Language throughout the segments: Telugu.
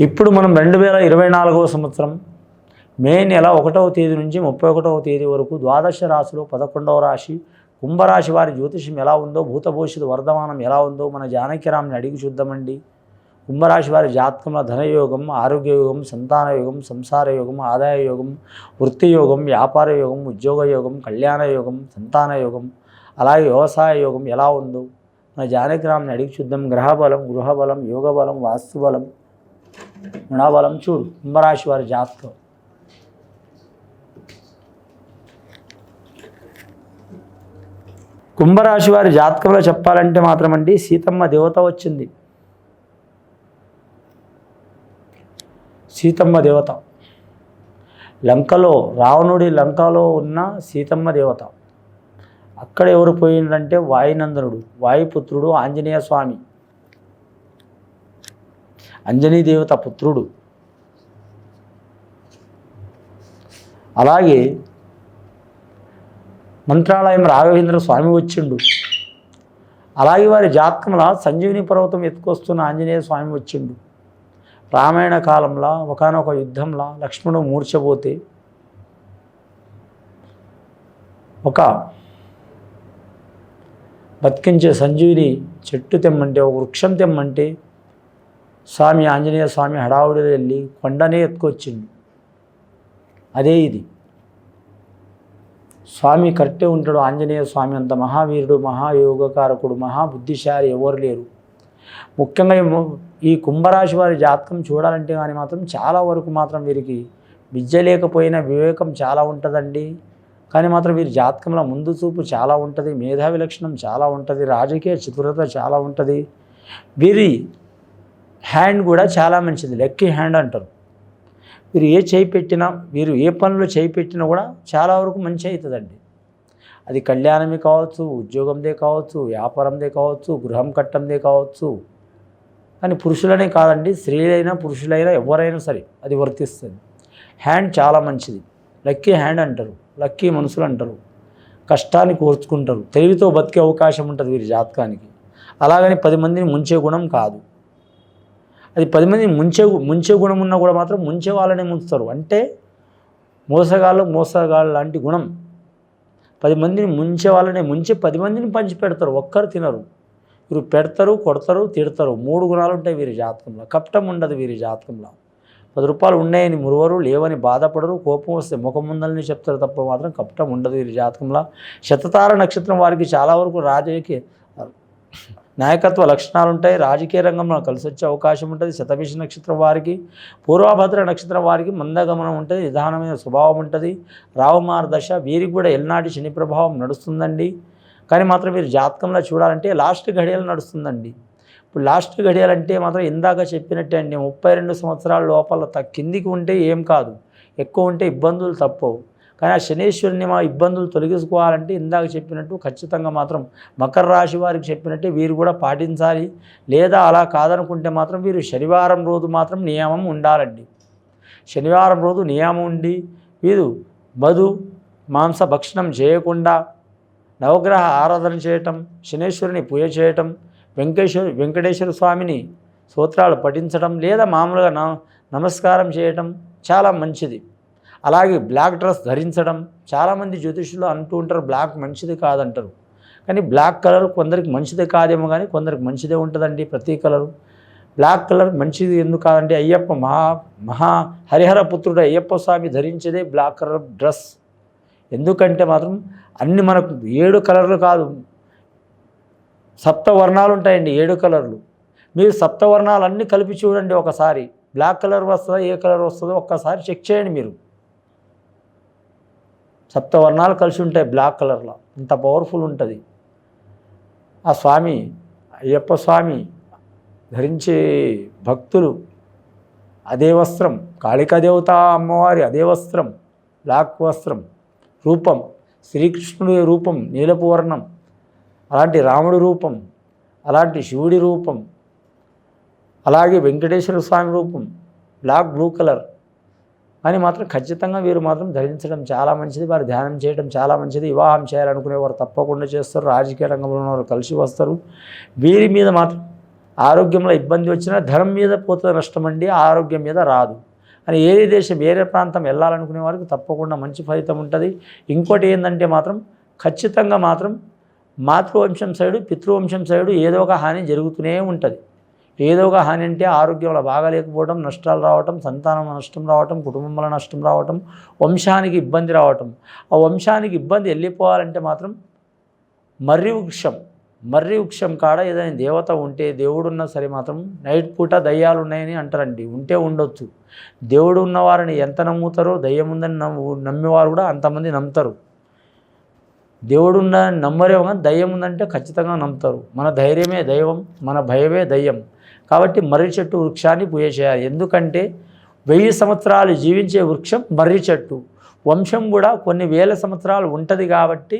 ఇప్పుడు మనం 2024వ సంవత్సరం మే నెల 1వ తేదీ నుంచి 31వ తేదీ వరకు ద్వాదశ రాశిలో 11వ రాశి కుంభరాశి వారి జ్యోతిషం ఎలా ఉందో, భూతభవిష్యత్తు వర్ధమానం ఎలా ఉందో మన జానకిరామ్ని అడిగి చూద్దామండి. కుంభరాశి వారి జాతకంలో ధనయోగం, ఆరోగ్యయోగం, సంతాన యోగం, సంసార యోగం, ఆదాయ యోగం, వృత్తి యోగం, వ్యాపార యోగం, ఉద్యోగ యోగం, కళ్యాణ యోగం, సంతాన యోగం, అలాగే వ్యవసాయ యోగం ఎలా ఉందో మన జానకిరామ్ని అడిగి చూద్దాం. గ్రహబలం, గృహబలం, యోగబలం, వాస్తుబలం, గుణబలం చూడు కుంభరాశి వారి జాతకం. కుంభరాశి వారి జాతకంలో చెప్పాలంటే మాత్రమండి సీతమ్మ దేవత వచ్చింది. సీతమ్మ దేవత లంకలో, రావణుడి లంకలో ఉన్న సీతమ్మ దేవత. అక్కడ ఎవరు పోయిందంటే వాయునందనుడు, వాయుపుత్రుడు ఆంజనేయ స్వామి, అంజనీ దేవత పుత్రుడు. అలాగే మంత్రాలయం రాఘవేంద్ర స్వామి వచ్చిండు. అలాగే వారి జాతకంలో సంజీవిని పర్వతం ఎత్తుకొస్తున్న ఆంజనేయ స్వామి వచ్చిండు. రామాయణ కాలంలో ఒకానొక యుద్ధంలో లక్ష్మణుడు మూర్ఛపోతే ఒక బతికించే సంజీవిని చెట్టు తెమ్మంటే, ఒక వృక్షం తెమ్మంటే స్వామి ఆంజనేయ స్వామి హడావుడిలో వెళ్ళి కొండనే ఎత్తుకొచ్చిండు. అదే ఇది స్వామి కరెక్టే ఉంటాడు. ఆంజనేయ స్వామి అంత మహావీరుడు, మహాయోగకారకుడు, మహాబుద్ధిశాలి ఎవరు లేరు. ముఖ్యంగా ఈ కుంభరాశి వారి జాతకం చూడాలంటే కానీ మాత్రం చాలా వరకు మాత్రం వీరికి విద్య లేకపోయినా వివేకం చాలా ఉంటుందండి. కానీ మాత్రం వీరి జాతకంలో ముందు చూపు చాలా ఉంటుంది, మేధావి లక్షణం చాలా ఉంటుంది, రాజకీయ చతురత చాలా ఉంటుంది. వీరి హ్యాండ్ కూడా చాలా మంచిది, లక్కీ హ్యాండ్ అంటారు. వీరు ఏ చేయి పెట్టినా, వీరు ఏ పనులు చేయి పెట్టినా కూడా చాలా వరకు మంచి అవుతుందండి. అది కళ్యాణమే కావచ్చు, ఉద్యోగందే కావచ్చు, వ్యాపారందే కావచ్చు, గృహం కట్టందే కావచ్చు. కానీ పురుషులనే కాదండి, స్త్రీలైనా పురుషులైనా ఎవరైనా సరే అది వర్తిస్తుంది. హ్యాండ్ చాలా మంచిది, లక్కీ హ్యాండ్ అంటారు, లక్కీ మనుషులు అంటారు. కష్టాన్ని కోర్చుకుంటారు, తెలివితో బతికే అవకాశం ఉంటుంది వీరి జాతకానికి. అలాగని 10 మందిని ముంచే గుణం కాదు. అది 10 మందిని ముంచే గుణం ఉన్నా కూడా మాత్రం ముంచే వాళ్ళనే ముంచుతారు. అంటే మోసగాళ్ళు లాంటి గుణం. 10 మందిని ముంచే వాళ్ళనే ముంచి 10 మందిని పంచి పెడతారు, ఒక్కరు తినరు. వీరు పెడతారు, కొడతారు, తిడతారు. 3 గుణాలు ఉంటాయి వీరి జాతకంలో. కపటం ఉండదు వీరి జాతకంలో. 10 రూపాయలు ఉన్నాయని మురువరు, లేవని బాధపడరు, కోపం వస్తే ముఖం ముందలని చెప్తారు తప్ప మాత్రం కపటం ఉండదు వీరి జాతకంలో. శతతార నక్షత్రం వారికి చాలా వరకు రాజకీయ నాయకత్వ లక్షణాలు ఉంటాయి, రాజకీయ రంగంలో కలిసి వచ్చే అవకాశం ఉంటుంది. శతభిష నక్షత్రం వారికి, పూర్వభద్ర నక్షత్రం వారికి మందగమనం ఉంటుంది, నిదానమైన స్వభావం ఉంటుంది. రావుమార్ దశ వీరికి కూడా ఎల్నాటి శని ప్రభావం నడుస్తుందండి. కానీ మాత్రం వీరి జాతకంలో చూడాలంటే లాస్ట్ ఘడియలు నడుస్తుందండి. ఇప్పుడు లాస్ట్ ఘడియలంటే మాత్రం ఇందాక చెప్పినట్టే అండి, 32 సంవత్సరాల లోపల కిందికి ఉంటే ఏం కాదు, ఎక్కువ ఉంటే ఇబ్బందులు తప్పవు. కానీ ఆ శనేశ్వరుని మా ఇబ్బందులు తొలగించుకోవాలంటే ఇందాక చెప్పినట్టు ఖచ్చితంగా మాత్రం మకర రాశి వారికి చెప్పినట్టే వీరు కూడా పాటించాలి. లేదా అలా కాదనుకుంటే మాత్రం వీరు శనివారం రోజు మాత్రం నియమం ఉండాలండి. శనివారం రోజు నియమం ఉండి వీరు మధు మాంస భక్షణం చేయకుండా నవగ్రహ ఆరాధన చేయటం, శనేశ్వరుని పూజ చేయటం, వెంకటేశ్వర స్వామిని స్తోత్రాలు పఠించడం, లేదా మామూలుగా నమస్కారం చేయటం చాలా మంచిది. అలాగే బ్లాక్ డ్రెస్ ధరించడం. చాలామంది జ్యోతిష్యులు అంటూ ఉంటారు బ్లాక్ మంచిది కాదంటారు. కానీ బ్లాక్ కలర్ కొందరికి మంచిది కాదేమో, కానీ కొందరికి మంచిదే ఉంటుందండి. ప్రతి కలరు బ్లాక్ కలర్ మంచిది ఎందుకు కాదంటే అయ్యప్ప మహా హరిహర పుత్రుడు అయ్యప్ప స్వామి ధరించేదే బ్లాక్ కలర్ డ్రెస్. ఎందుకంటే మాత్రం అన్ని మనకు 7 కలర్లు కాదు, 7 వర్ణాలు ఉంటాయండి, 7 కలర్లు. మీరు 7 వర్ణాలు అన్నీ కలిపి చూడండి ఒకసారి. బ్లాక్ కలర్ వస్తుందో ఏ కలర్ వస్తుందో ఒక్కసారి చెక్ చేయండి మీరు. 7 వర్ణాలు కలిసి ఉంటాయి బ్లాక్ కలర్లో, అంత పవర్ఫుల్ ఉంటుంది. ఆ స్వామి అయ్యప్ప స్వామి ధరించే భక్తులు అదే వస్త్రం, కాళికాదేవత అమ్మవారి అదే వస్త్రం, బ్లాక్ వస్త్రం, రూపం శ్రీకృష్ణుడి రూపం నీలపు వర్ణం, అలాంటి రాముడి రూపం, అలాంటి శివుడి రూపం, అలాగే వెంకటేశ్వర స్వామి రూపం బ్లాక్ బ్లూ కలర్. అని మాత్రం ఖచ్చితంగా వీరు మాత్రం ధరించడం చాలా మంచిది. వారు ధ్యానం చేయడం చాలా మంచిది. వివాహం చేయాలనుకునేవారు తప్పకుండా చేస్తారు. రాజకీయ రంగంలో ఉన్నవారు కలిసి వస్తారు. వీరి మీద మాత్రం ఆరోగ్యంలో ఇబ్బంది వచ్చినా ధనం మీద పోతుంది నష్టం అండి, ఆరోగ్యం మీద రాదు అని ఏరే దేశం వేరే ప్రాంతం వెళ్ళాలనుకునే వారికి తప్పకుండా మంచి ఫలితం ఉంటుంది. ఇంకోటి ఏంటంటే మాత్రం ఖచ్చితంగా మాత్రం మాతృవంశం సైడు పితృవంశం సైడు ఏదో ఒక హాని జరుగుతూనే ఉంటుంది. ఏదో ఒక హాని అంటే ఆరోగ్యంలో బాగాలేకపోవడం, నష్టాలు రావటం, సంతానం నష్టం రావటం, కుటుంబంలో నష్టం రావటం, వంశానికి ఇబ్బంది రావటం. ఆ వంశానికి ఇబ్బంది వెళ్ళిపోవాలంటే మాత్రం మర్రి వృక్షం కాడ ఏదైనా దేవత ఉంటే, దేవుడున్నా సరే మాత్రం నైట్ పూట దయ్యాలు ఉన్నాయని అంటారండి. ఉంటే ఉండొచ్చు. దేవుడు ఉన్నవారిని ఎంత నమ్ముతారో దయ్యం ఉందని నమ్మేవారు కూడా అంతమంది నమ్ముతారు. దేవుడున్న నమ్మరేమో కానీ దయ్యం ఉందంటే ఖచ్చితంగా నమ్ముతారు. మన ధైర్యమే దైవం, మన భయమే దయ్యం. కాబట్టి మర్రి చెట్టు వృక్షాన్ని పూజ చేయాలి. ఎందుకంటే 1000 సంవత్సరాలు జీవించే వృక్షం మర్రి చెట్టు. వంశం కూడా కొన్ని వేల సంవత్సరాలు ఉంటుంది కాబట్టి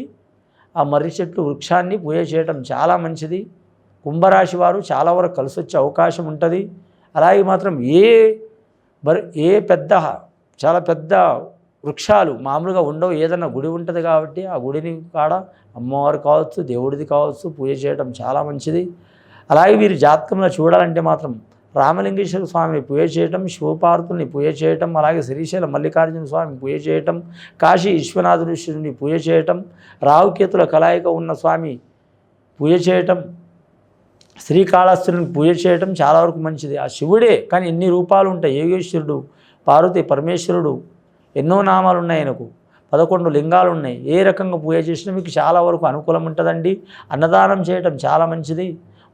ఆ మర్రి చెట్టు వృక్షాన్ని పూజ చేయడం చాలా మంచిది. కుంభరాశి వారు చాలా వరకు కలిసి వచ్చే అవకాశం ఉంటుంది. అలాగే మాత్రం చాలా పెద్ద వృక్షాలు మామూలుగా ఉండవు, ఏదైనా గుడి ఉంటుంది కాబట్టి ఆ గుడిని కాడ అమ్మవారు కావచ్చు, దేవుడిది కావచ్చు, పూజ చేయడం చాలా మంచిది. అలాగే వీరి జాతకంలో చూడాలంటే మాత్రం రామలింగేశ్వర స్వామిని పూజ చేయటం, శివపార్వతుల్ని పూజ చేయటం, అలాగే శ్రీశైలం మల్లికార్జున స్వామిని పూజ చేయటం, కాశీ విశ్వనాథుని పూజ చేయటం, రావుకేతుల కలాయిక ఉన్న స్వామి పూజ చేయటం, శ్రీకాళహస్తిని పూజ చేయటం చాలా వరకు మంచిది. ఆ శివుడే కానీ ఎన్ని రూపాలు ఉంటాయి, యోగేశ్వరుడు, పార్వతి పరమేశ్వరుడు, ఎన్నో నామాలు ఉన్నాయి, ఆయనకు 11 లింగాలు ఉన్నాయి. ఏ రకంగా పూజ చేసినా మీకు చాలా వరకు అనుకూలం ఉంటుందండి. అన్నదానం చేయటం చాలా మంచిది.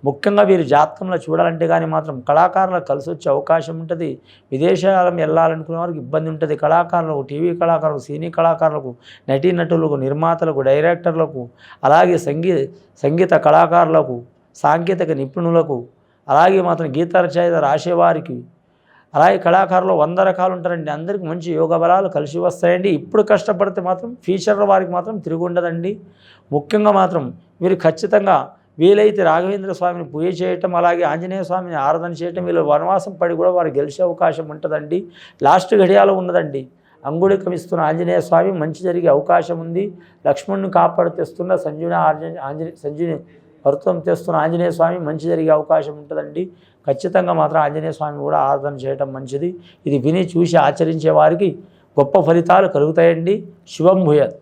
ముఖ్యంగా వీరి జాతకంలో చూడాలంటే కానీ మాత్రం కళాకారులకు కలిసి వచ్చే అవకాశం ఉంటుంది. విదేశాలకు వెళ్ళాలనుకునే వారికి ఇబ్బంది ఉంటుంది. కళాకారులకు, టీవీ కళాకారులకు, సినీ కళాకారులకు, నటీనటులకు, నిర్మాతలకు, డైరెక్టర్లకు, అలాగే సంగీత కళాకారులకు, సాంకేతిక నిపుణులకు, అలాగే మాత్రం గీత రచయిత రాసేవారికి, అలాగే కళాకారులు 100 రకాలు ఉంటారండి. అందరికీ మంచి యోగ బలాలు కలిసి వస్తాయండి. ఇప్పుడు కష్టపడితే మాత్రం ఫ్యూచర్లో వారికి మాత్రం తిరిగి ఉండదండి. ముఖ్యంగా మాత్రం వీరు ఖచ్చితంగా వీలైతే రాఘవేంద్ర స్వామిని పూజ చేయటం, అలాగే ఆంజనేయ స్వామిని ఆరాధన చేయటం, వీళ్ళు వనవాసం పడి కూడా వారు గెలిచే అవకాశం ఉంటుందండి. లాస్ట్ ఘడియాలో ఉన్నదండి. అంగుళికమిస్తున్న ఆంజనేయ స్వామి మంచి జరిగే అవకాశం ఉంది. లక్ష్మణ్ని కాపాడు తెస్తున్న సంజీవుని వర్తం తెస్తున్న ఆంజనేయ స్వామి మంచి జరిగే అవకాశం ఉంటుందండి. ఖచ్చితంగా మాత్రం ఆంజనేయ స్వామి కూడా ఆరాధన చేయటం మంచిది. ఇది విని చూసి ఆచరించే వారికి గొప్ప ఫలితాలు కలుగుతాయండి. శుభం భూయాత్.